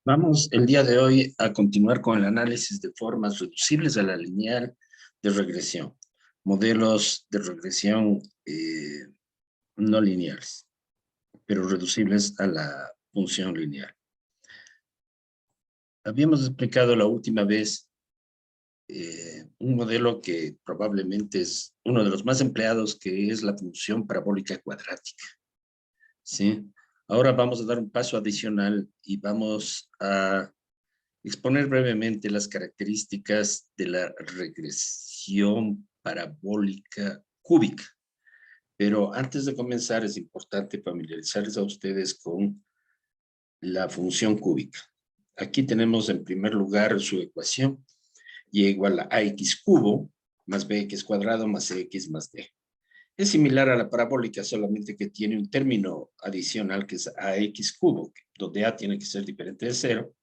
Vamos el día de hoy a continuar con el análisis de formas reducibles a la lineal de regresión, modelos de regresión no lineales, pero reducibles a la función lineal. Habíamos explicado la última vez un modelo que probablemente es uno de los más empleados, que es la función parabólica cuadrática, ¿sí? Ahora vamos a dar un paso adicional y vamos a exponer brevemente las características de la regresión parabólica cúbica. Pero antes de comenzar es importante familiarizarles a ustedes con la función cúbica. Aquí tenemos en primer lugar su ecuación, y igual a ax cubo más bx cuadrado más cx más d. Es similar a la parabólica, solamente que tiene un término adicional que es ax cubo, donde a tiene que ser diferente de 0,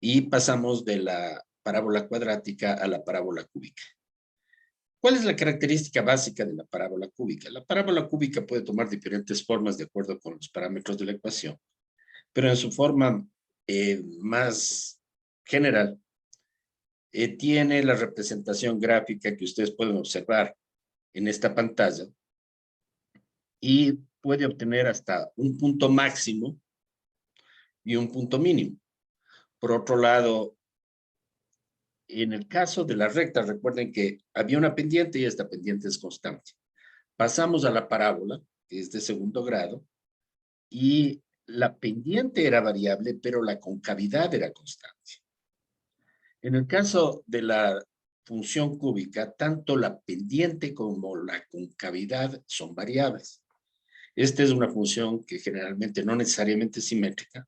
y pasamos de la parábola cuadrática a la parábola cúbica. ¿Cuál es la característica básica de la parábola cúbica? La parábola cúbica puede tomar diferentes formas de acuerdo con los parámetros de la ecuación, pero en su forma más general, tiene la representación gráfica que ustedes pueden observar en esta pantalla y puede obtener hasta un punto máximo y un punto mínimo. Por otro lado, en el caso de la recta, recuerden que había una pendiente y esta pendiente es constante. Pasamos a la parábola, que es de segundo grado, y la pendiente era variable, pero la concavidad era constante. En el caso de la función cúbica, tanto la pendiente como la concavidad son variables. Esta es una función que generalmente no necesariamente es simétrica,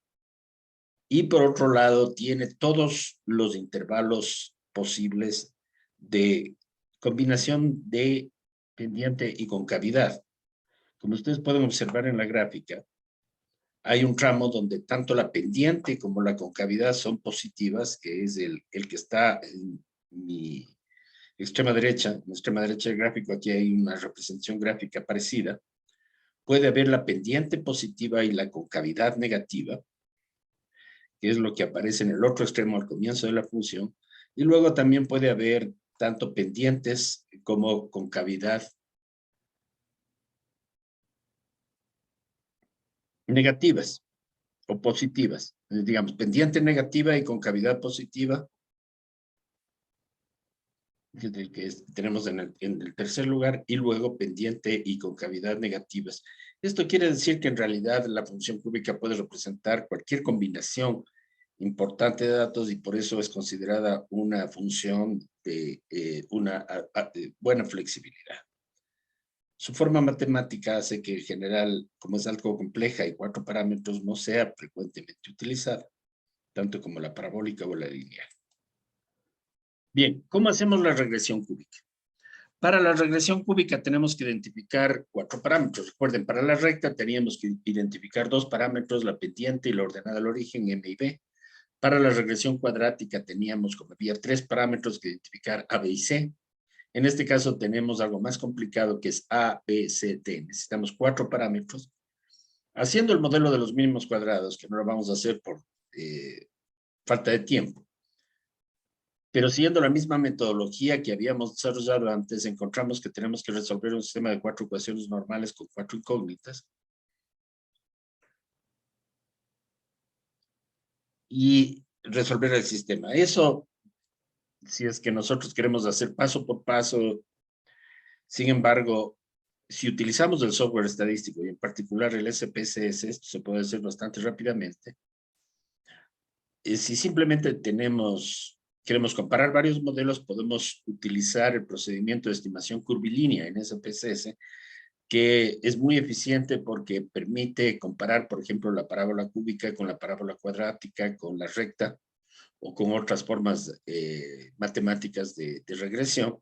y por otro lado tiene todos los intervalos posibles de combinación de pendiente y concavidad. Como ustedes pueden observar en la gráfica, hay un tramo donde tanto la pendiente como la concavidad son positivas, que es el que está en mi extrema derecha. En la extrema derecha del gráfico, aquí hay una representación gráfica parecida. Puede haber la pendiente positiva y la concavidad negativa, que es lo que aparece en el otro extremo al comienzo de la función, y luego también puede haber tanto pendientes como concavidad negativas o positivas. Digamos, pendiente negativa y concavidad positiva, que es el que tenemos en el tercer lugar, y luego pendiente y concavidad negativas. Esto quiere decir que en realidad la función cúbica puede representar cualquier combinación importante de datos, y por eso es considerada una función de una buena flexibilidad. Su forma matemática hace que en general, como es algo compleja y 4 parámetros, no sea frecuentemente utilizada, tanto como la parabólica o la lineal. Bien, ¿cómo hacemos la regresión cúbica? Para la regresión cúbica tenemos que identificar 4 parámetros. Recuerden, para la recta teníamos que identificar 2 parámetros, la pendiente y la ordenada al origen, m y b. Para la regresión cuadrática teníamos, como había 3 parámetros, que identificar a, b y c. En este caso tenemos algo más complicado, que es a, b, c, d. Necesitamos 4 parámetros. Haciendo el modelo de los mínimos cuadrados, que no lo vamos a hacer por falta de tiempo, pero siguiendo la misma metodología que habíamos desarrollado antes, encontramos que tenemos que resolver un sistema de 4 ecuaciones normales con 4 incógnitas. Y resolver el sistema. Eso, si es que nosotros queremos hacer paso por paso. Sin embargo, si utilizamos el software estadístico y en particular el SPSS, esto se puede hacer bastante rápidamente. Si simplemente queremos comparar varios modelos, podemos utilizar el procedimiento de estimación curvilínea en SPSS, que es muy eficiente porque permite comparar, por ejemplo, la parábola cúbica con la parábola cuadrática, con la recta o con otras formas matemáticas de regresión.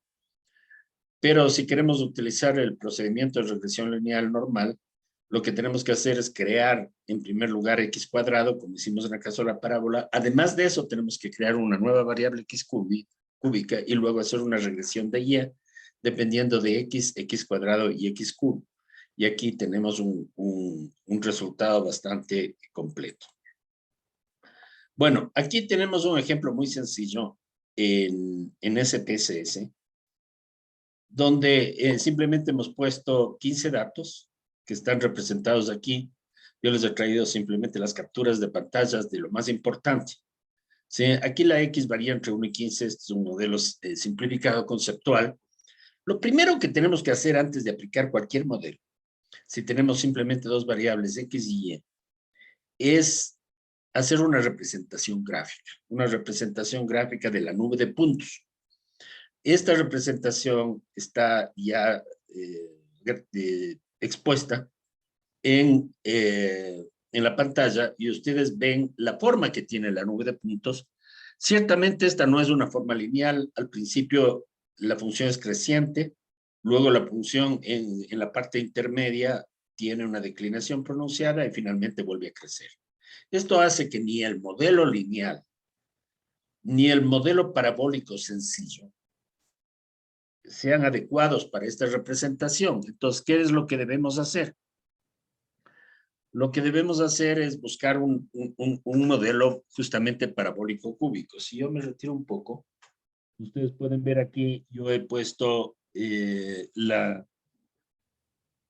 Pero si queremos utilizar el procedimiento de regresión lineal normal, lo que tenemos que hacer es crear, en primer lugar, x cuadrado, como hicimos en el caso de la parábola. Además de eso, tenemos que crear una nueva variable x cúbica y luego hacer una regresión de y, dependiendo de x, x cuadrado y x cubo. Y aquí tenemos un resultado bastante completo. Bueno, aquí tenemos un ejemplo muy sencillo en SPSS, donde simplemente hemos puesto 15 datos que están representados aquí. Yo les he traído simplemente las capturas de pantallas de lo más importante. ¿Sí? Aquí la X varía entre 1 y 15, este es un modelo simplificado conceptual. Lo primero que tenemos que hacer antes de aplicar cualquier modelo, si tenemos simplemente dos variables X y Y, es hacer una representación gráfica de la nube de puntos. Esta representación está ya expuesta en la pantalla y ustedes ven la forma que tiene la nube de puntos. Ciertamente esta no es una forma lineal. Al principio la función es creciente, luego la función en la parte intermedia tiene una declinación pronunciada y finalmente vuelve a crecer. Esto hace que ni el modelo lineal ni el modelo parabólico sencillo sean adecuados para esta representación. Entonces, ¿qué es lo que debemos hacer? Lo que debemos hacer es buscar un modelo justamente parabólico cúbico. Si yo me retiro un poco, ustedes pueden ver aquí, yo he puesto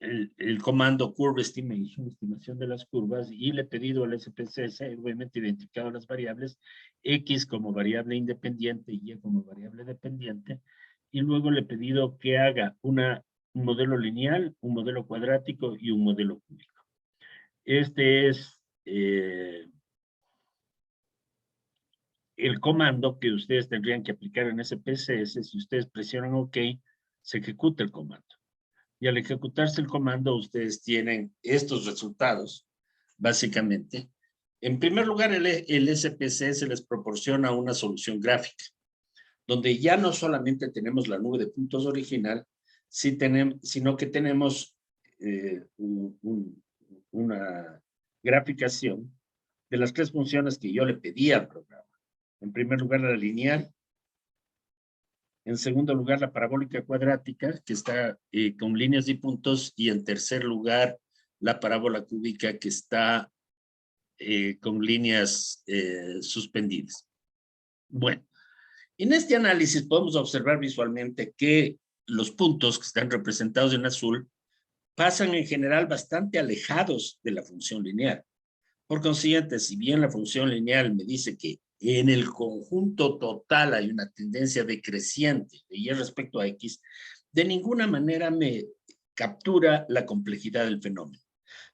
el comando Curve Estimation, estimación de las curvas, y le he pedido al SPSS, obviamente identificado las variables, X como variable independiente y Y como variable dependiente, y luego le he pedido que haga un modelo lineal, un modelo cuadrático y un modelo cúbico. Este es el comando que ustedes tendrían que aplicar en SPSS. Si ustedes presionan OK, se ejecuta el comando. Y al ejecutarse el comando, ustedes tienen estos resultados, básicamente. En primer lugar, el SPSS les proporciona una solución gráfica, donde ya no solamente tenemos la nube de puntos original, sino que tenemos una graficación de las tres funciones que yo le pedí al programa. En primer lugar, la lineal. En segundo lugar, la parabólica cuadrática, que está con líneas y puntos. Y en tercer lugar, la parábola cúbica, que está con líneas suspendidas. Bueno, en este análisis podemos observar visualmente que los puntos que están representados en azul pasan en general bastante alejados de la función lineal. Por consiguiente, si bien la función lineal me dice que en el conjunto total hay una tendencia decreciente de Y respecto a X, de ninguna manera me captura la complejidad del fenómeno.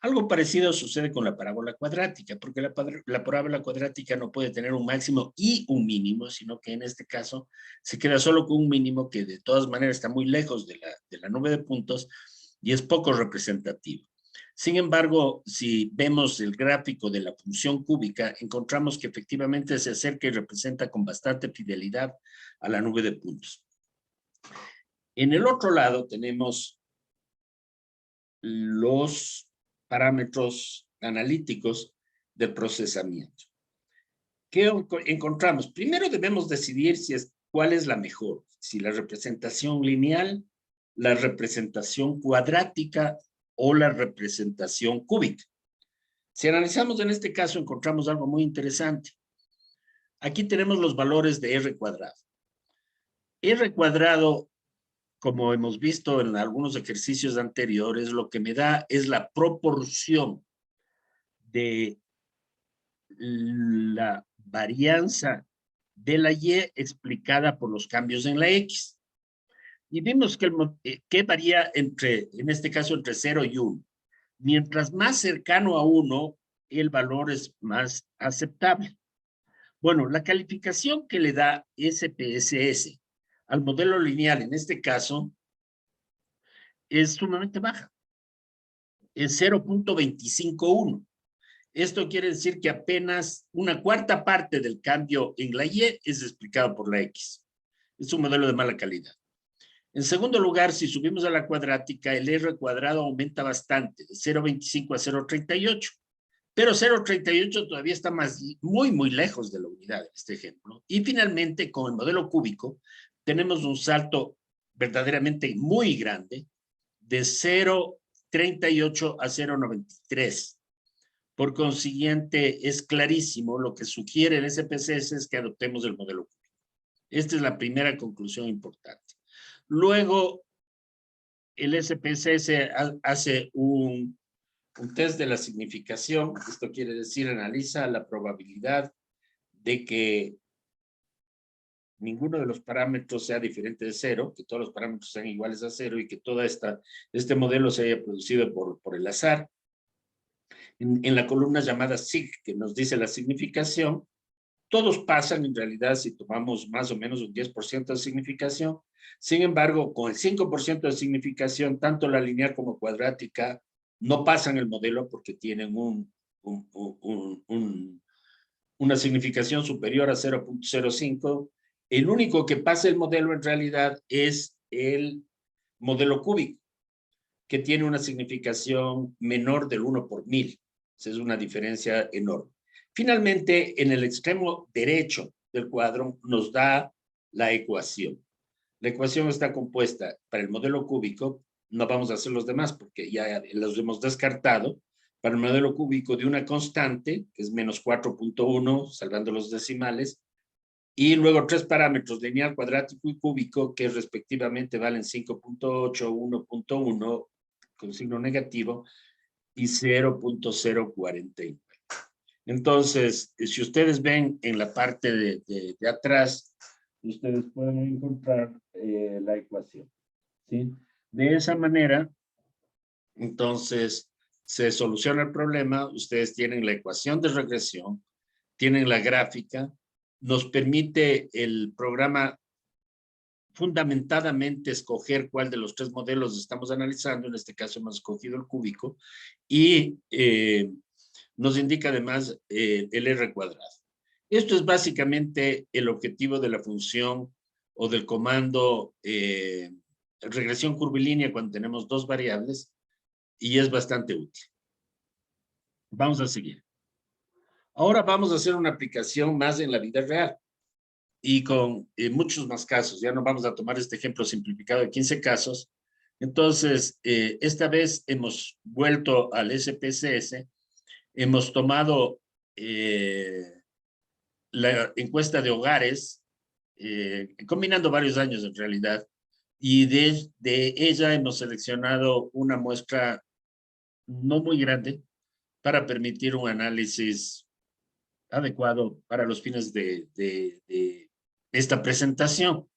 Algo parecido sucede con la parábola cuadrática, porque la parábola cuadrática no puede tener un máximo y un mínimo, sino que en este caso se queda solo con un mínimo que de todas maneras está muy lejos de la nube de puntos y es poco representativo. Sin embargo, si vemos el gráfico de la función cúbica, encontramos que efectivamente se acerca y representa con bastante fidelidad a la nube de puntos. En el otro lado tenemos los parámetros analíticos del procesamiento. ¿Qué encontramos? Primero debemos decidir cuál es la mejor, si la representación lineal, la representación cuadrática o la representación cúbica. Si analizamos en este caso, encontramos algo muy interesante. Aquí tenemos los valores de R cuadrado. R cuadrado, como hemos visto en algunos ejercicios anteriores, lo que me da es la proporción de la varianza de la Y explicada por los cambios en la X. Y vimos que varía en este caso, entre 0 y 1. Mientras más cercano a 1, el valor es más aceptable. Bueno, la calificación que le da SPSS al modelo lineal, en este caso, es sumamente baja. Es 0.251. Esto quiere decir que apenas una cuarta parte del cambio en la Y es explicado por la X. Es un modelo de mala calidad. En segundo lugar, si subimos a la cuadrática, el R cuadrado aumenta bastante, de 0.25 a 0.38. Pero 0.38 todavía está muy lejos de la unidad en este ejemplo. Y finalmente, con el modelo cúbico, tenemos un salto verdaderamente muy grande de 0.38 a 0.93. Por consiguiente, es clarísimo, lo que sugiere el SPSS es que adoptemos el modelo cúbico. Esta es la primera conclusión importante. Luego, el SPSS hace un test de la significación. Esto quiere decir, analiza la probabilidad de que ninguno de los parámetros sea diferente de cero, que todos los parámetros sean iguales a cero y que todo este modelo se haya producido por el azar. En la columna llamada SIG, que nos dice la significación, todos pasan en realidad si tomamos más o menos un 10% de significación. Sin embargo, con el 5% de significación, tanto la lineal como cuadrática no pasan el modelo porque tienen una significación superior a 0.05. El único que pasa el modelo en realidad es el modelo cúbico, que tiene una significación menor del 1 por 1000. Esa es una diferencia enorme. Finalmente, en el extremo derecho del cuadro nos da la ecuación. La ecuación está compuesta para el modelo cúbico, no vamos a hacer los demás porque ya los hemos descartado, para el modelo cúbico de una constante, que es menos 4.1, salvando los decimales, y luego tres parámetros, lineal, cuadrático y cúbico, que respectivamente valen 5.8, 1.1, con signo negativo, y 0.049. Entonces, si ustedes ven en la parte de atrás, ustedes pueden encontrar la ecuación, ¿sí? De esa manera, entonces, se soluciona el problema. Ustedes tienen la ecuación de regresión, tienen la gráfica, nos permite el programa fundamentadamente escoger cuál de los tres modelos estamos analizando. En este caso hemos escogido el cúbico, y nos indica además el R cuadrado. Esto es básicamente el objetivo de la función o del comando regresión curvilínea cuando tenemos dos variables, y es bastante útil. Vamos a seguir. Ahora vamos a hacer una aplicación más en la vida real y con muchos más casos. Ya no vamos a tomar este ejemplo simplificado de 15 casos. Entonces, esta vez hemos vuelto al SPSS, hemos tomado la encuesta de hogares, combinando varios años en realidad, y de ella hemos seleccionado una muestra no muy grande para permitir un análisis adecuado para los fines de esta presentación.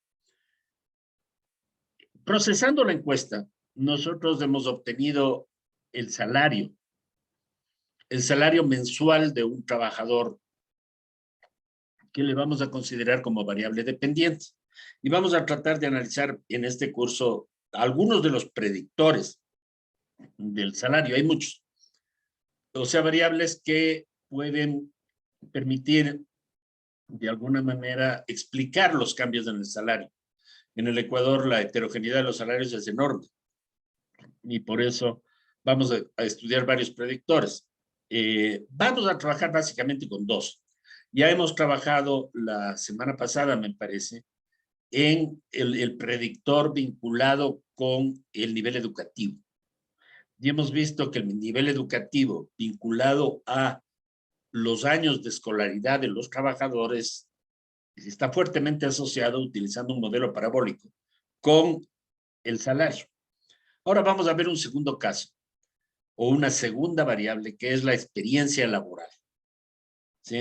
Procesando la encuesta, nosotros hemos obtenido el salario mensual de un trabajador que le vamos a considerar como variable dependiente. Y vamos a tratar de analizar en este curso algunos de los predictores del salario. Hay muchos. O sea, variables que pueden permitir de alguna manera explicar los cambios en el salario. En el Ecuador la heterogeneidad de los salarios es enorme y por eso vamos a estudiar varios predictores. Vamos a trabajar básicamente con dos. Ya hemos trabajado la semana pasada, me parece, en el predictor vinculado con el nivel educativo. Y hemos visto que el nivel educativo vinculado a los años de escolaridad de los trabajadores está fuertemente asociado, utilizando un modelo parabólico, con el salario. Ahora vamos a ver un segundo caso, o una segunda variable, que es la experiencia laboral. ¿Sí?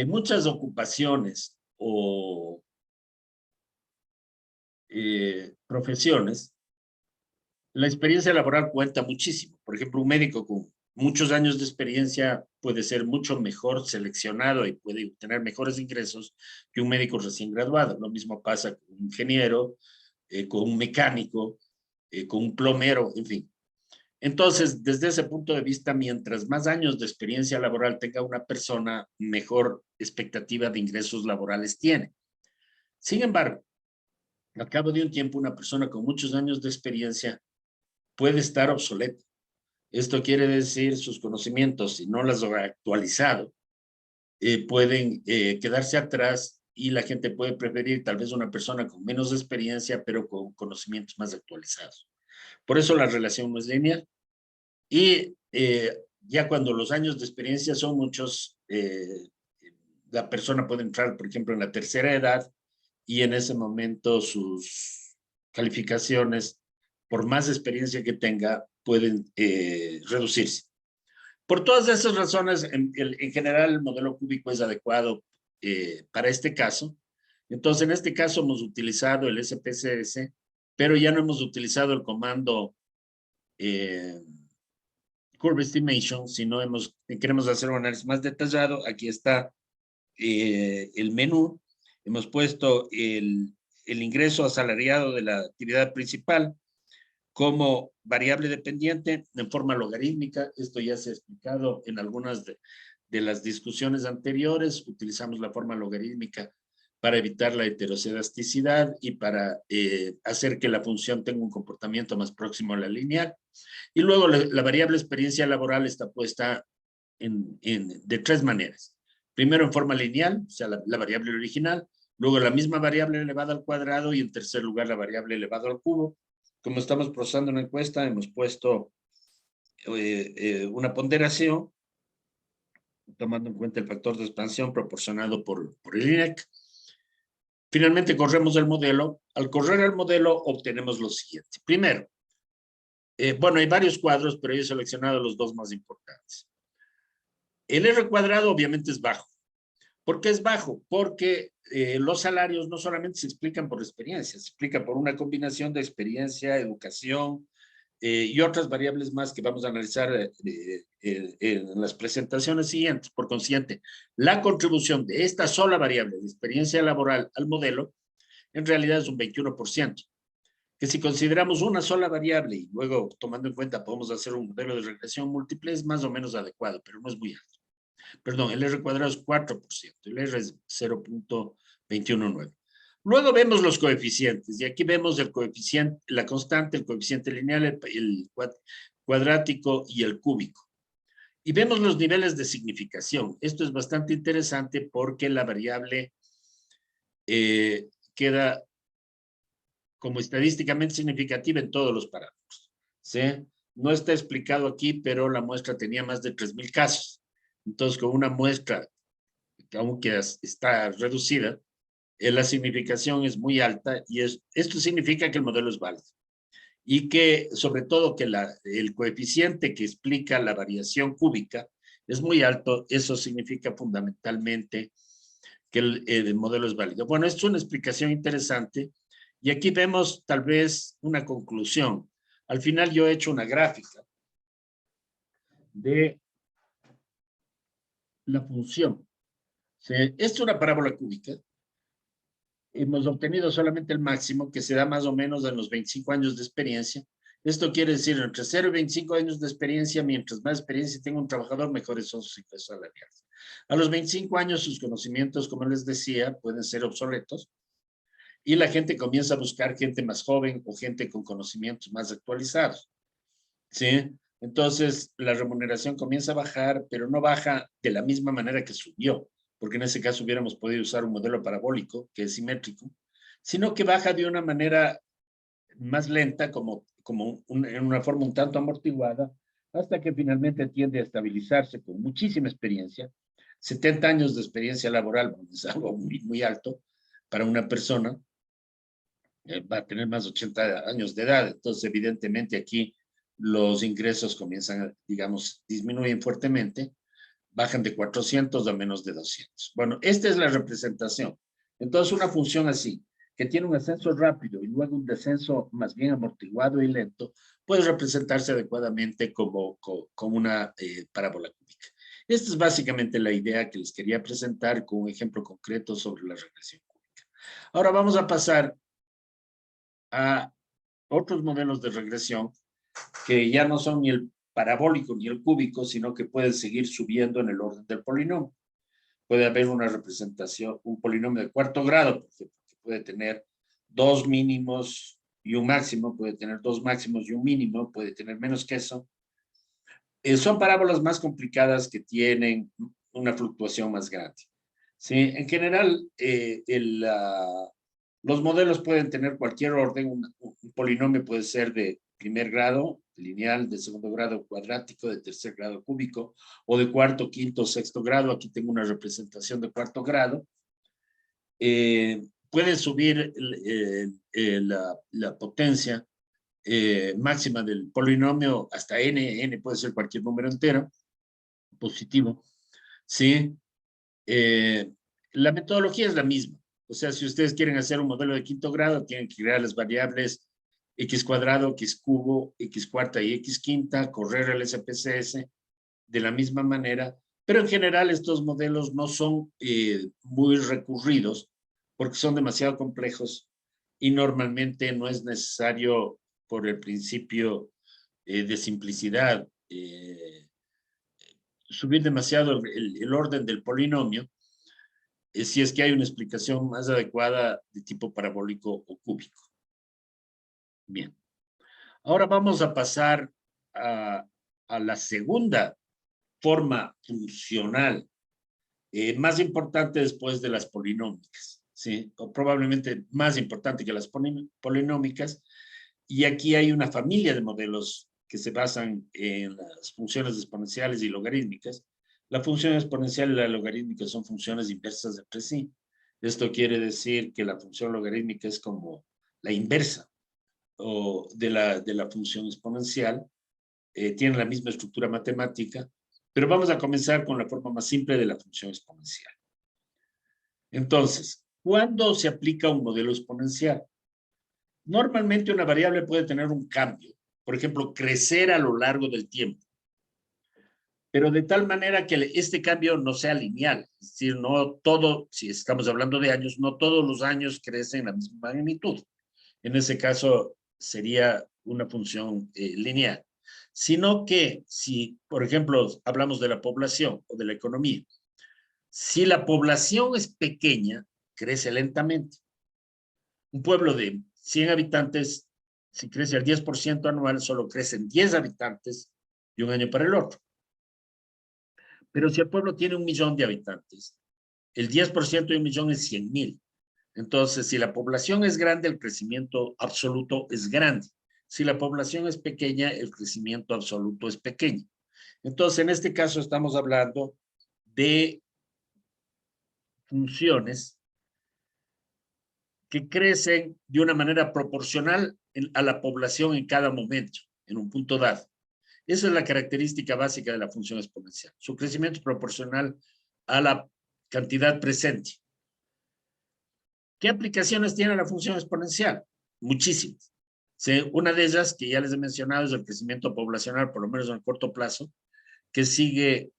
Muchas ocupaciones o profesiones, la experiencia laboral cuenta muchísimo. Por ejemplo, un médico con muchos años de experiencia puede ser mucho mejor seleccionado y puede tener mejores ingresos que un médico recién graduado. Lo mismo pasa con un ingeniero, con un mecánico, con un plomero, en fin. Entonces, desde ese punto de vista, mientras más años de experiencia laboral tenga una persona, mejor expectativa de ingresos laborales tiene. Sin embargo, al cabo de un tiempo, una persona con muchos años de experiencia puede estar obsoleta. Esto quiere decir sus conocimientos, si no los ha actualizado, pueden quedarse atrás y la gente puede preferir tal vez una persona con menos experiencia, pero con conocimientos más actualizados. Por eso la relación no es lineal. Y ya cuando los años de experiencia son muchos, la persona puede entrar, por ejemplo, en la tercera edad y en ese momento sus calificaciones, por más experiencia que tenga, pueden reducirse. Por todas esas razones, en general, el modelo cúbico es adecuado para este caso. Entonces, en este caso hemos utilizado el SPSS, pero ya no hemos utilizado el comando Curve Estimation, sino queremos hacer un análisis más detallado. Aquí está el menú. Hemos puesto el ingreso asalariado de la actividad principal como variable dependiente en forma logarítmica. Esto ya se ha explicado en algunas de las discusiones anteriores. Utilizamos la forma logarítmica para evitar la heterocedasticidad y para hacer que la función tenga un comportamiento más próximo a la lineal. Y luego la variable experiencia laboral está puesta de tres maneras. Primero en forma lineal, o sea, la variable original, luego la misma variable elevada al cuadrado y en tercer lugar la variable elevada al cubo. Como estamos procesando una encuesta, hemos puesto una ponderación tomando en cuenta el factor de expansión proporcionado por el INEC. Finalmente corremos el modelo. Al correr el modelo obtenemos lo siguiente. Primero, bueno, hay varios cuadros, pero yo he seleccionado los dos más importantes. El R cuadrado obviamente es bajo. ¿Por qué es bajo? Porque los salarios no solamente se explican por experiencia, se explica por una combinación de experiencia, educación y otras variables más que vamos a analizar en las presentaciones siguientes. Por consiguiente, la contribución de esta sola variable de experiencia laboral al modelo en realidad es un 21%. Que si consideramos una sola variable y luego tomando en cuenta podemos hacer un modelo de regresión múltiple, es más o menos adecuado, pero no es muy alto. Perdón, el R cuadrado es 4%, el R es 0.219. Luego vemos los coeficientes y aquí vemos el coeficiente, la constante, el coeficiente lineal, el cuadrático y el cúbico. Y vemos los niveles de significación. Esto es bastante interesante porque la variable queda como estadísticamente significativa en todos los parámetros. ¿Sí? No está explicado aquí, pero la muestra tenía más de 3,000 casos. Entonces, con una muestra que aunque está reducida, la significación es muy alta y esto significa que el modelo es válido. Y que, sobre todo, que el coeficiente que explica la variación cúbica es muy alto. Eso significa fundamentalmente que el modelo es válido. Bueno, esto es una explicación interesante. Y aquí vemos tal vez una conclusión. Al final yo he hecho una gráfica de la función. Esta es una parábola cúbica. Hemos obtenido solamente el máximo, que se da más o menos en los 25 años de experiencia. Esto quiere decir, entre 0 y 25 años de experiencia, mientras más experiencia tenga un trabajador, mejores son sus ingresos salariales. A los 25 años, sus conocimientos, como les decía, pueden ser obsoletos. Y la gente comienza a buscar gente más joven o gente con conocimientos más actualizados. ¿Sí? Entonces, la remuneración comienza a bajar, pero no baja de la misma manera que subió, porque en ese caso hubiéramos podido usar un modelo parabólico, que es simétrico, sino que baja de una manera más lenta, en una forma un tanto amortiguada, hasta que finalmente tiende a estabilizarse con muchísima experiencia. 70 años de experiencia laboral es algo muy, muy alto para una persona. Va a tener más de 80 años de edad, entonces evidentemente aquí los ingresos comienzan, digamos, disminuyen fuertemente, bajan de 400 a menos de 200. Bueno, esta es la representación. Entonces, una función así, que tiene un ascenso rápido y luego un descenso más bien amortiguado y lento, puede representarse adecuadamente como una parábola cúbica. Esta es básicamente la idea que les quería presentar con un ejemplo concreto sobre la regresión cúbica. Ahora vamos a pasar a otros modelos de regresión que ya no son ni el parabólico ni el cúbico, sino que pueden seguir subiendo en el orden del polinomio. Puede haber una representación, un polinomio de cuarto grado, por ejemplo, que puede tener dos mínimos y un máximo, puede tener dos máximos y un mínimo, puede tener menos que eso. Son parábolas más complicadas que tienen una fluctuación más grande. ¿Sí? En general, los modelos pueden tener cualquier orden. Un polinomio puede ser de primer grado lineal, de segundo grado cuadrático, de tercer grado cúbico, o de cuarto, quinto, sexto grado. Aquí tengo una representación de cuarto grado. Pueden subir la potencia máxima del polinomio hasta n puede ser cualquier número entero, positivo, ¿sí? La metodología es la misma. O sea, si ustedes quieren hacer un modelo de quinto grado, tienen que crear las variables x cuadrado, x cubo, x cuarta y x quinta, correr el SPSS de la misma manera, pero en general estos modelos no son muy recurridos porque son demasiado complejos y normalmente no es necesario, por el principio de simplicidad, subir demasiado el orden del polinomio, si es que hay una explicación más adecuada de tipo parabólico o cúbico. Bien. Ahora vamos a pasar a la segunda forma funcional, más importante después de las polinómicas, ¿sí? O probablemente más importante que las polinómicas. Y aquí hay una familia de modelos que se basan en las funciones exponenciales y logarítmicas. La función exponencial y la logarítmica son funciones inversas entre sí. Esto quiere decir que la función logarítmica es como la inversa o de la función exponencial. Tienen la misma estructura matemática, pero vamos a comenzar con la forma más simple de la función exponencial. Entonces, ¿cuándo se aplica un modelo exponencial? Normalmente una variable puede tener un cambio, por ejemplo, crecer a lo largo del tiempo, pero de tal manera que este cambio no sea lineal, es decir, no todo, si estamos hablando de años, no todos los años crecen en la misma magnitud. En ese caso sería una función lineal, sino que si, por ejemplo, hablamos de la población o de la economía, si la población es pequeña, crece lentamente. Un pueblo de 100 habitantes, si crece al 10% anual, solo crecen 10 habitantes de un año para el otro. Pero si el pueblo tiene 1.000.000 de habitantes, el 10% de 1.000.000 es 100.000. Entonces, si la población es grande, el crecimiento absoluto es grande. Si la población es pequeña, el crecimiento absoluto es pequeño. Entonces, en este caso estamos hablando de funciones que crecen de una manera proporcional a la población en cada momento, en un punto dado. Esa es la característica básica de la función exponencial. Su crecimiento es proporcional a la cantidad presente. ¿Qué aplicaciones tiene la función exponencial? Muchísimas. Sí, una de ellas, que ya les he mencionado, es el crecimiento poblacional, por lo menos en el corto plazo, que sigue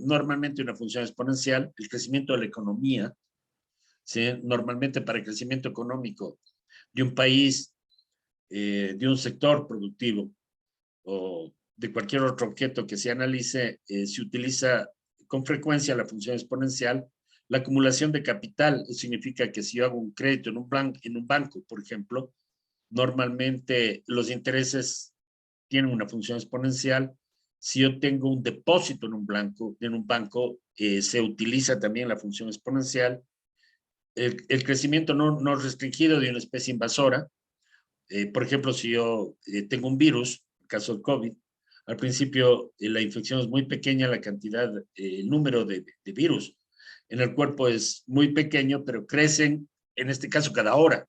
normalmente una función exponencial, el crecimiento de la economía. ¿Sí? Normalmente para el crecimiento económico de un país, de un sector productivo o de cualquier otro objeto que se analice, se utiliza con frecuencia la función exponencial. La acumulación de capital significa que si yo hago un crédito en un banco, por ejemplo, normalmente los intereses tienen una función exponencial. Si yo tengo un depósito en un banco, se utiliza también la función exponencial. El crecimiento no restringido de una especie invasora. Por ejemplo, si yo tengo un virus, el caso del COVID, al principio la infección es muy pequeña, la cantidad, el número de virus en el cuerpo es muy pequeño, pero crecen, en este caso, cada hora,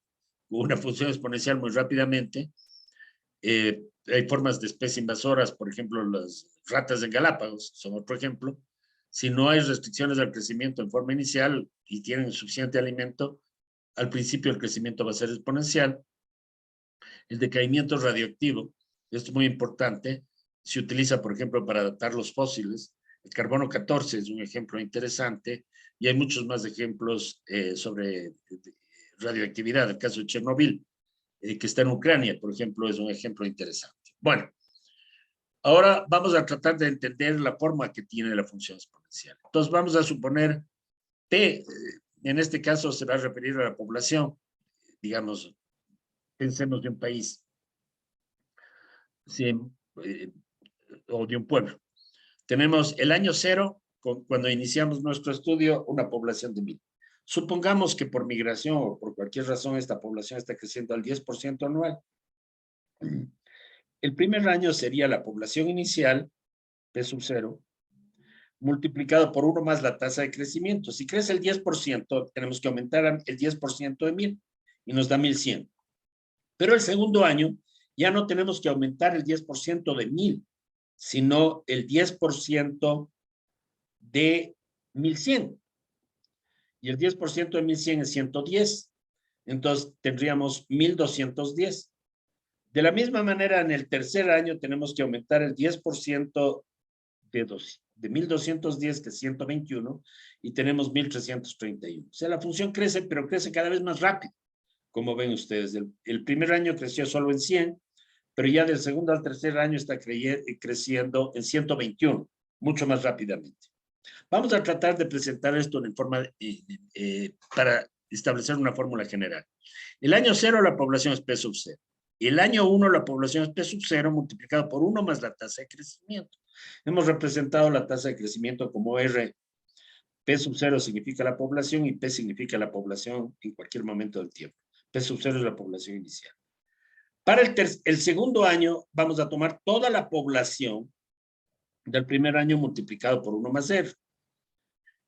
con una función exponencial muy rápidamente. Hay formas de especies invasoras, por ejemplo, las ratas de Galápagos son otro ejemplo. Si no hay restricciones al crecimiento en forma inicial y tienen suficiente alimento, al principio el crecimiento va a ser exponencial. El decaimiento radioactivo, esto es muy importante, se utiliza, por ejemplo, para datar los fósiles. El carbono 14 es un ejemplo interesante y hay muchos más ejemplos sobre radioactividad. El caso de Chernobyl, que está en Ucrania, por ejemplo, es un ejemplo interesante. Bueno, ahora vamos a tratar de entender la forma que tiene la función exponencial. Entonces vamos a suponer P, en este caso se va a referir a la población, digamos, pensemos de un país, ¿sí? O de un pueblo. Tenemos el año cero, cuando iniciamos nuestro estudio, una población de 1.000. Supongamos que por migración o por cualquier razón esta población está creciendo al 10% anual. El primer año sería la población inicial, P sub 0, multiplicado por 1 más la tasa de crecimiento. Si crece el 10%, tenemos que aumentar el 10% de 1000 y nos da 1100. Pero el segundo año ya no tenemos que aumentar el 10% de 1000, sino el 10% de 1100. Y el 10% de 1100 es 110. Entonces tendríamos 1210. De la misma manera, en el tercer año tenemos que aumentar el 10% de 1210, que es 121, y tenemos 1331. O sea, la función crece, pero crece cada vez más rápido. Como ven ustedes, el primer año creció solo en 100, pero ya del segundo al tercer año está creciendo en 121, mucho más rápidamente. Vamos a tratar de presentar esto en forma para establecer una fórmula general. El año 0 la población es P sub 0. El año 1 la población es P sub 0 multiplicado por 1 más la tasa de crecimiento. Hemos representado la tasa de crecimiento como R. P sub 0 significa la población y P significa la población en cualquier momento del tiempo. P sub 0 es la población inicial. Para el segundo año vamos a tomar toda la población del primer año multiplicado por 1 más R.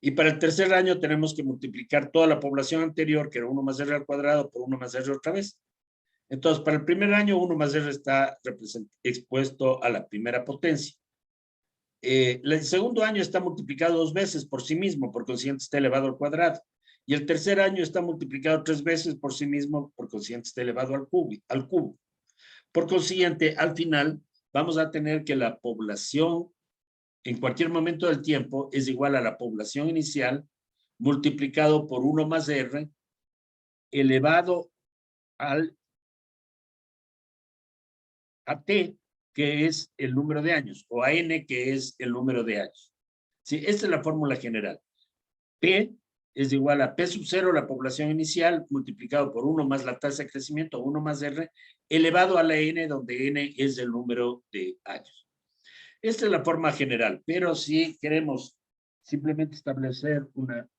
Y para el tercer año tenemos que multiplicar toda la población anterior, que era 1 más R al cuadrado, por 1 más R otra vez. Entonces, para el primer año, 1 más R está expuesto a la primera potencia. El segundo año está multiplicado 2 veces por sí mismo, por consiguiente está elevado al cuadrado. Y el tercer año está multiplicado 3 veces por sí mismo, por consiguiente está elevado al cubo. Por consiguiente, al final, vamos a tener que la población en cualquier momento del tiempo es igual a la población inicial multiplicado por 1 más R elevado a T, que es el número de años, o a N, que es el número de años. Sí, esta es la fórmula general. P es igual a P sub 0, la población inicial, multiplicado por 1 más la tasa de crecimiento, 1 más R, elevado a la N, donde N es el número de años. Esta es la forma general, pero si queremos simplemente establecer una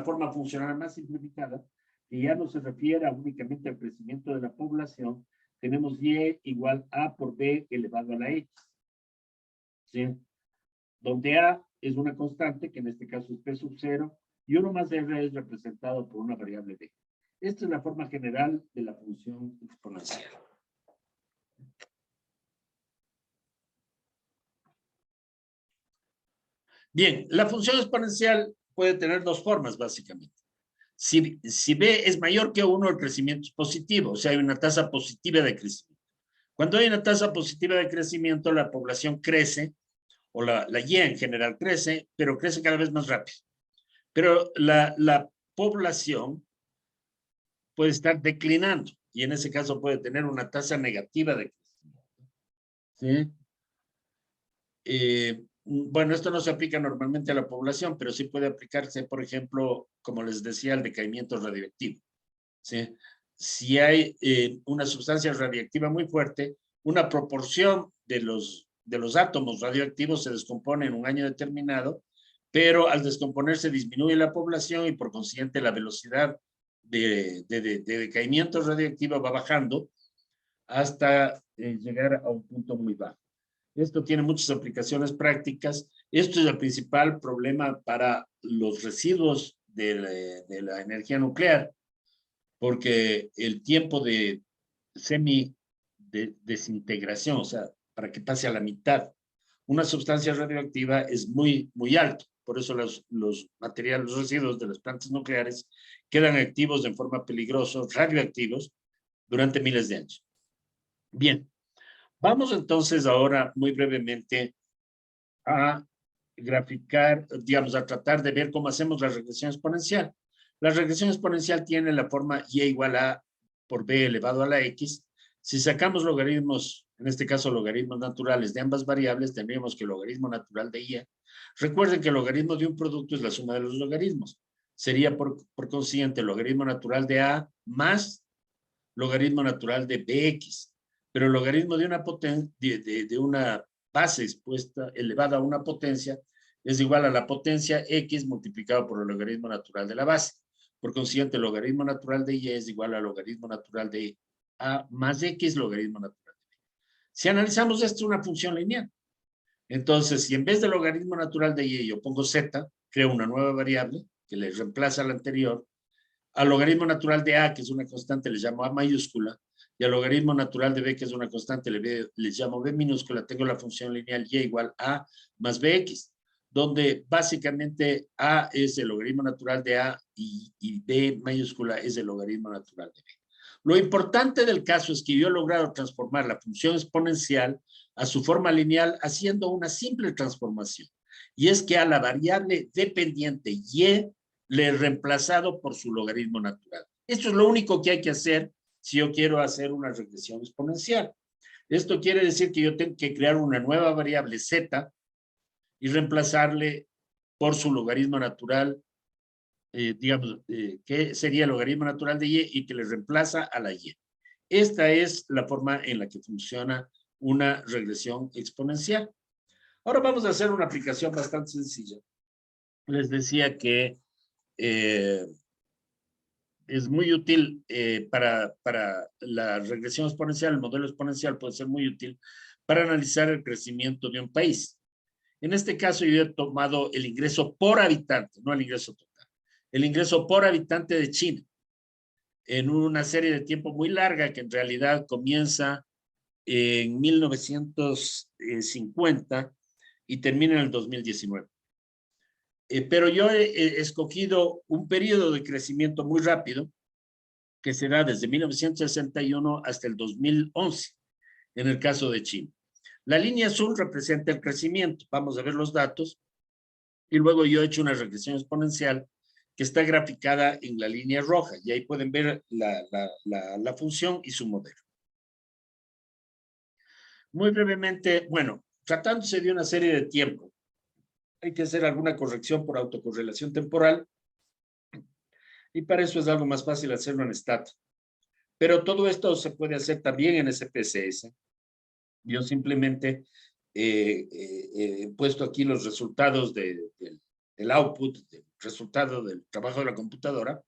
forma funcional más simplificada, que ya no se refiere únicamente al crecimiento de la población, tenemos Y igual A por B elevado a la X. ¿Sí? Donde A es una constante, que en este caso es P sub 0, y 1 más R es representado por una variable B. Esta es la forma general de la función exponencial. Bien, la función exponencial puede tener dos formas, básicamente. Si B es mayor que 1, el crecimiento es positivo, o sea, hay una tasa positiva de crecimiento. Cuando hay una tasa positiva de crecimiento, la población crece, o la Y en general crece, pero crece cada vez más rápido. Pero la población puede estar declinando, y en ese caso puede tener una tasa negativa de crecimiento. ¿Sí? Bueno, esto no se aplica normalmente a la población, pero sí puede aplicarse, por ejemplo, como les decía, al decaimiento radioactivo. ¿Sí? Si hay una sustancia radiactiva muy fuerte, una proporción de los átomos radioactivos se descompone en un año determinado, pero al descomponerse disminuye la población y por consiguiente la velocidad de decaimiento radioactivo va bajando hasta llegar a un punto muy bajo. Esto tiene muchas aplicaciones prácticas. Esto es el principal problema para los residuos de la energía nuclear, porque el tiempo de desintegración, o sea, para que pase a la mitad, una sustancia radioactiva es muy, muy alto. Por eso los materiales, los residuos de las plantas nucleares quedan activos en forma peligrosa, radioactivos, durante miles de años. Bien, vamos entonces ahora muy brevemente a graficar, digamos, a tratar de ver cómo hacemos la regresión exponencial. La regresión exponencial tiene la forma y igual a por b elevado a la x. Si sacamos logaritmos, en este caso logaritmos naturales de ambas variables, tendríamos que el logaritmo natural de y. Recuerden que el logaritmo de un producto es la suma de los logaritmos. Sería por consiguiente el logaritmo natural de a más logaritmo natural de bx. Pero el logaritmo de una base expuesta elevada a una potencia es igual a la potencia x multiplicado por el logaritmo natural de la base. Por consiguiente, el logaritmo natural de y es igual al logaritmo natural de a más x logaritmo natural. Si analizamos esto, es una función lineal. Entonces, si en vez del logaritmo natural de y yo pongo z, creo una nueva variable que le reemplaza a la anterior, al logaritmo natural de a, que es una constante, le llamo a mayúscula, y al logaritmo natural de b, que es una constante, le llamo b minúscula, tengo la función lineal y igual a más bx, donde básicamente a es el logaritmo natural de a y b mayúscula es el logaritmo natural de b. Lo importante del caso es que yo he logrado transformar la función exponencial a su forma lineal haciendo una simple transformación. Y es que a la variable dependiente y le he reemplazado por su logaritmo natural. Esto es lo único que hay que hacer si yo quiero hacer una regresión exponencial. Esto quiere decir que yo tengo que crear una nueva variable z y reemplazarle por su logaritmo natural, digamos, que sería el logaritmo natural de y que le reemplaza a la y. Esta es la forma en la que funciona una regresión exponencial. Ahora vamos a hacer una aplicación bastante sencilla. Les decía que es muy útil para la regresión exponencial, el modelo exponencial puede ser muy útil para analizar el crecimiento de un país. En este caso yo he tomado el ingreso por habitante, no el ingreso total, el ingreso por habitante de China, en una serie de tiempo muy larga que en realidad comienza en 1950 y termina en el 2019. Pero yo he escogido un periodo de crecimiento muy rápido que se da desde 1961 hasta el 2011, en el caso de China. La línea azul representa el crecimiento. Vamos a ver los datos. Y luego yo he hecho una regresión exponencial que está graficada en la línea roja. Y ahí pueden ver la función y su modelo. Muy brevemente, bueno, tratándose de una serie de tiempo, hay que hacer alguna corrección por autocorrelación temporal. Y para eso es algo más fácil hacerlo en Stat. Pero todo esto se puede hacer también en SPSS. Yo simplemente he puesto aquí los resultados del output, del resultado del trabajo de la computadora.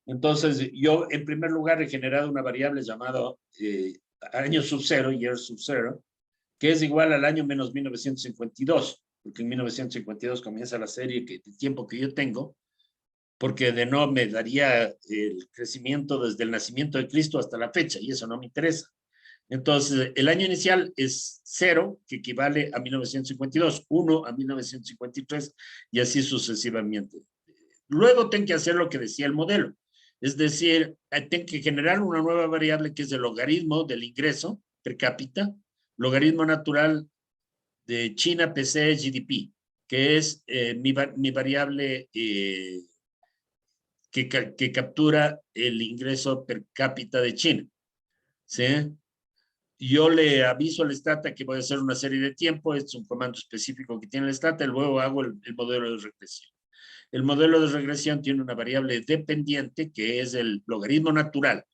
Entonces, yo en primer lugar he generado una variable llamada año sub cero, year sub zero, que es igual al año menos 1952, porque en 1952 comienza la serie de tiempo que yo tengo, porque de no me daría el crecimiento desde el nacimiento de Cristo hasta la fecha, y eso no me interesa. Entonces, el año inicial es 0, que equivale a 1952, 1 a 1953, y así sucesivamente. Luego tengo que hacer lo que decía el modelo, es decir, tengo que generar una nueva variable que es el logaritmo del ingreso per cápita, logaritmo natural de China, PC, GDP, que es mi variable que captura el ingreso per cápita de China. ¿Sí? Yo le aviso al Stata que voy a hacer una serie de tiempo, es un comando específico que tiene el Stata, y luego hago el modelo de regresión. El modelo de regresión tiene una variable dependiente que es el logaritmo natural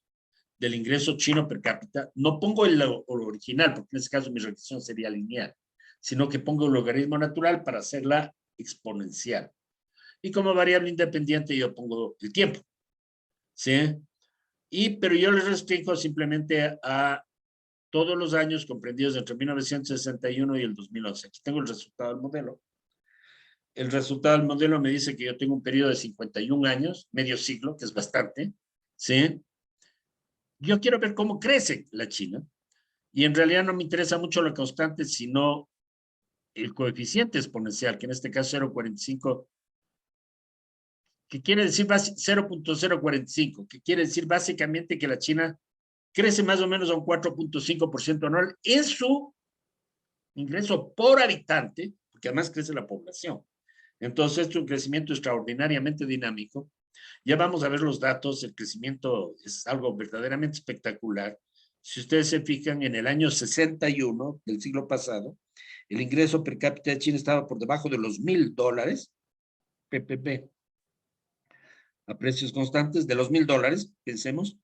del ingreso chino per cápita. No pongo el original, porque en este caso mi regresión sería lineal, sino que pongo el logaritmo natural para hacerla exponencial. Y como variable independiente yo pongo el tiempo. ¿Sí? Pero yo les restringo simplemente a todos los años comprendidos entre 1961 y el 2011. Aquí tengo el resultado del modelo. El resultado del modelo me dice que yo tengo un periodo de 51 años, medio siglo, que es bastante, ¿sí? Yo quiero ver cómo crece la China, y en realidad no me interesa mucho la constante, sino el coeficiente exponencial, que en este caso es 0,45, que quiere decir 0,045, que quiere decir básicamente que la China crece más o menos a un 4,5% anual en su ingreso por habitante, porque además crece la población. Entonces, esto es un crecimiento extraordinariamente dinámico. Ya vamos a ver los datos, el crecimiento es algo verdaderamente espectacular. Si ustedes se fijan, en el año 61 del siglo pasado, el ingreso per cápita de China estaba por debajo de los $1,000, PPP, a precios constantes de los $1,000, pensemos,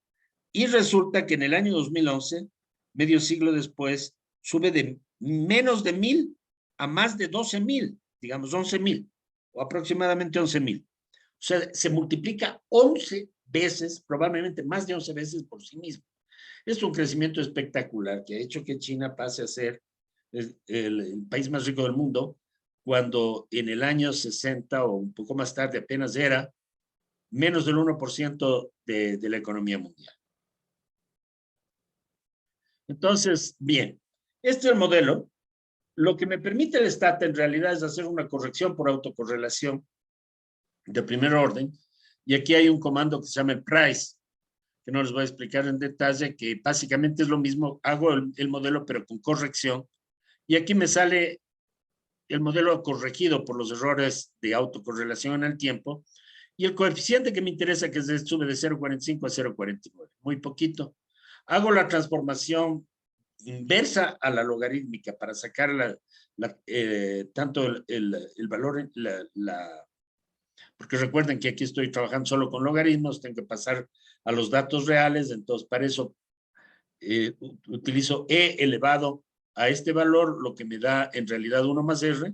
y resulta que en el año 2011, medio siglo después, sube de menos de 1,000 a más de 12,000, digamos 11,000, o aproximadamente 11,000. O sea, se multiplica 11 veces, probablemente más de 11 veces por sí mismo. Es un crecimiento espectacular que ha hecho que China pase a ser el país más rico del mundo, cuando en el año 60 o un poco más tarde apenas era menos del 1% de la economía mundial. Entonces, bien, este es el modelo. Lo que me permite el STAT en realidad es hacer una corrección por autocorrelación de primer orden. Y aquí hay un comando que se llama el price, que no les voy a explicar en detalle, que básicamente es lo mismo. Hago el modelo, pero con corrección. Y aquí me sale el modelo corregido por los errores de autocorrelación en el tiempo. Y el coeficiente que me interesa, que sube de 0,45 a 0,49, muy poquito. Hago la transformación inversa a la logarítmica para sacar tanto el valor, porque recuerden que aquí estoy trabajando solo con logaritmos, tengo que pasar a los datos reales, entonces para eso utilizo e elevado a este valor, lo que me da en realidad 1 más r,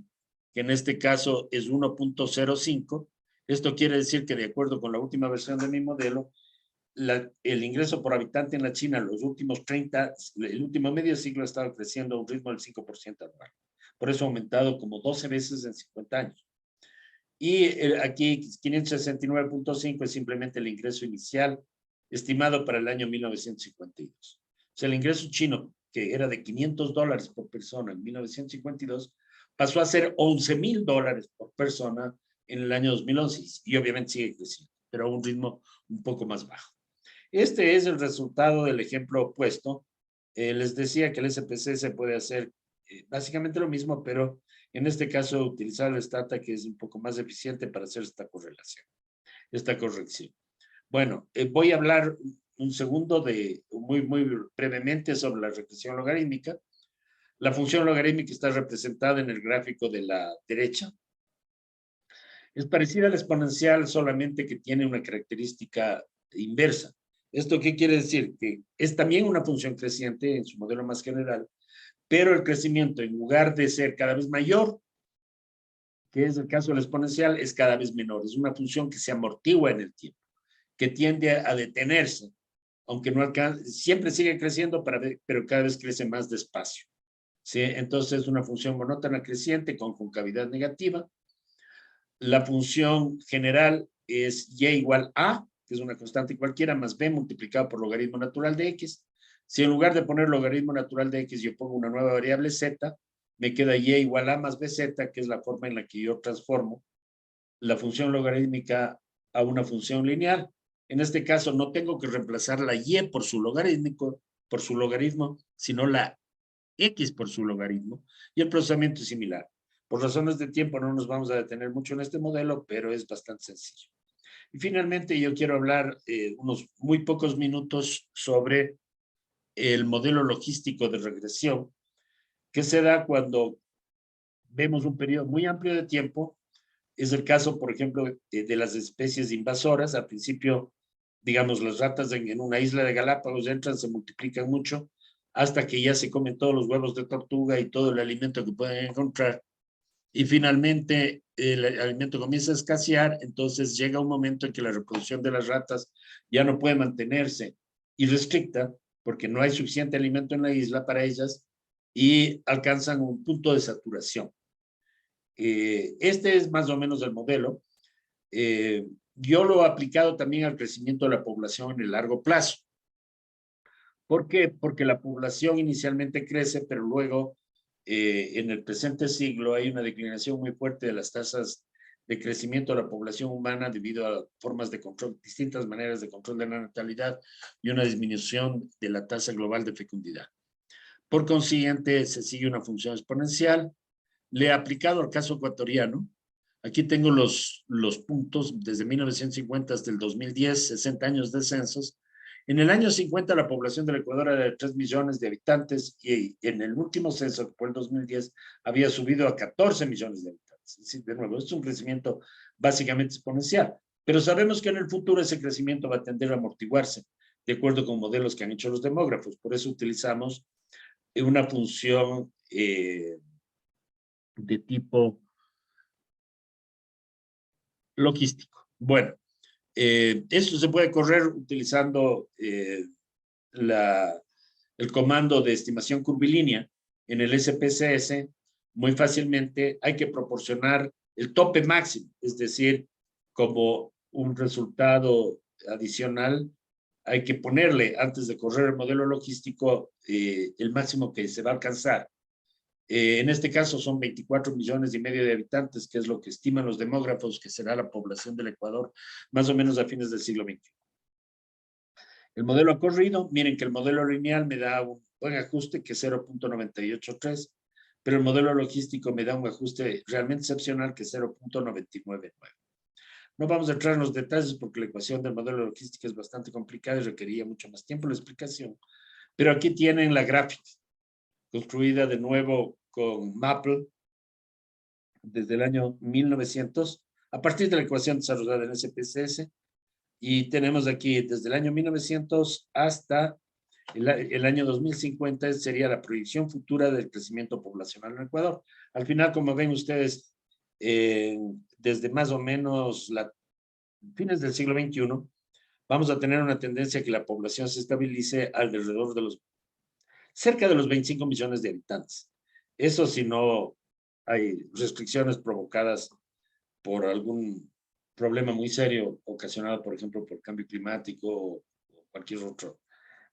que en este caso es 1.05. Esto quiere decir que de acuerdo con la última versión de mi modelo, el ingreso por habitante en la China los últimos el último medio siglo ha estado creciendo a un ritmo del 5% anual. Por eso ha aumentado como 12 veces en 50 años. Y aquí 569.5 es simplemente el ingreso inicial estimado para el año 1952. O sea, el ingreso chino, que era de $500 por persona en 1952, pasó a ser $11,000 por persona en el año 2011 y obviamente sigue creciendo, pero a un ritmo un poco más bajo. Este es el resultado del ejemplo opuesto. Les decía que el SPC se puede hacer básicamente lo mismo, pero en este caso utilizar el Stata, que es un poco más eficiente para hacer esta correlación, esta corrección. Bueno, voy a hablar un segundo muy brevemente sobre la regresión logarítmica. La función logarítmica está representada en el gráfico de la derecha. Es parecida al exponencial, solamente que tiene una característica inversa. ¿Esto qué quiere decir? Que es también una función creciente en su modelo más general, pero el crecimiento, en lugar de ser cada vez mayor, que es el caso del exponencial, es cada vez menor. Es una función que se amortigua en el tiempo, que tiende a detenerse, aunque no alcanza, siempre sigue creciendo, pero cada vez crece más despacio. ¿Sí? Entonces es una función monótona creciente con concavidad negativa. La función general es y igual a, que es una constante cualquiera, más b multiplicado por logaritmo natural de x. Si en lugar de poner logaritmo natural de x yo pongo una nueva variable z, me queda y igual a más bz, que es la forma en la que yo transformo la función logarítmica a una función lineal. En este caso no tengo que reemplazar la y por su logaritmo, sino la x por su logaritmo, y el procesamiento es similar. Por razones de tiempo no nos vamos a detener mucho en este modelo, pero es bastante sencillo. Y finalmente yo quiero hablar unos muy pocos minutos sobre el modelo logístico de regresión, que se da cuando vemos un periodo muy amplio de tiempo. Es el caso, por ejemplo, de las especies invasoras. Al principio, digamos, las ratas en una isla de Galápagos entran, se multiplican mucho, hasta que ya se comen todos los huevos de tortuga y todo el alimento que pueden encontrar. Y finalmente el alimento comienza a escasear, entonces llega un momento en que la reproducción de las ratas ya no puede mantenerse irrestricta, porque no hay suficiente alimento en la isla para ellas y alcanzan un punto de saturación. Este es más o menos el modelo. Yo lo he aplicado también al crecimiento de la población en el largo plazo. ¿Por qué? Porque la población inicialmente crece, pero luego en el presente siglo hay una declinación muy fuerte de las tasas de crecimiento de la población humana debido a formas de control, distintas maneras de control de la natalidad y una disminución de la tasa global de fecundidad. Por consiguiente, se sigue una función exponencial. Le he aplicado al caso ecuatoriano. Aquí tengo los puntos desde 1950 hasta el 2010, 60 años de censos. En el año 50 la población del Ecuador era de 3 millones de habitantes y en el último censo, que fue el 2010, había subido a 14 millones de habitantes. Es decir, de nuevo, es un crecimiento básicamente exponencial. Pero sabemos que en el futuro ese crecimiento va a tender a amortiguarse, de acuerdo con modelos que han hecho los demógrafos. Por eso utilizamos una función de tipo logístico. Bueno, esto se puede correr utilizando el comando de estimación curvilínea en el SPSS, muy fácilmente hay que proporcionar el tope máximo, es decir, como un resultado adicional, hay que ponerle, antes de correr el modelo logístico, el máximo que se va a alcanzar. En este caso son 24 millones y medio de habitantes, que es lo que estiman los demógrafos que será la población del Ecuador, más o menos a fines del siglo XXI. El modelo ha corrido, miren que el modelo lineal me da un buen ajuste, que es 0.983, pero el modelo logístico me da un ajuste realmente excepcional, que es 0.999. No vamos a entrar en los detalles porque la ecuación del modelo logístico es bastante complicada y requería mucho más tiempo la explicación, pero aquí tienen la gráfica, construida de nuevo con Maple desde el año 1900, a partir de la ecuación desarrollada en SPSS, y tenemos aquí desde el año 1900 hasta el año 2050 sería la proyección futura del crecimiento poblacional en Ecuador. Al final, como ven ustedes, desde más o menos fines del siglo XXI, vamos a tener una tendencia a que la población se estabilice alrededor de cerca de los 25 millones de habitantes. Eso si no hay restricciones provocadas por algún problema muy serio ocasionado, por ejemplo, por cambio climático o cualquier otra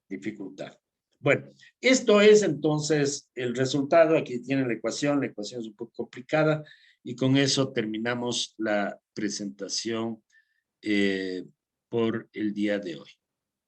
dificultad. Bueno, esto es entonces el resultado. Aquí tienen la ecuación es un poco complicada y con eso terminamos la presentación por el día de hoy.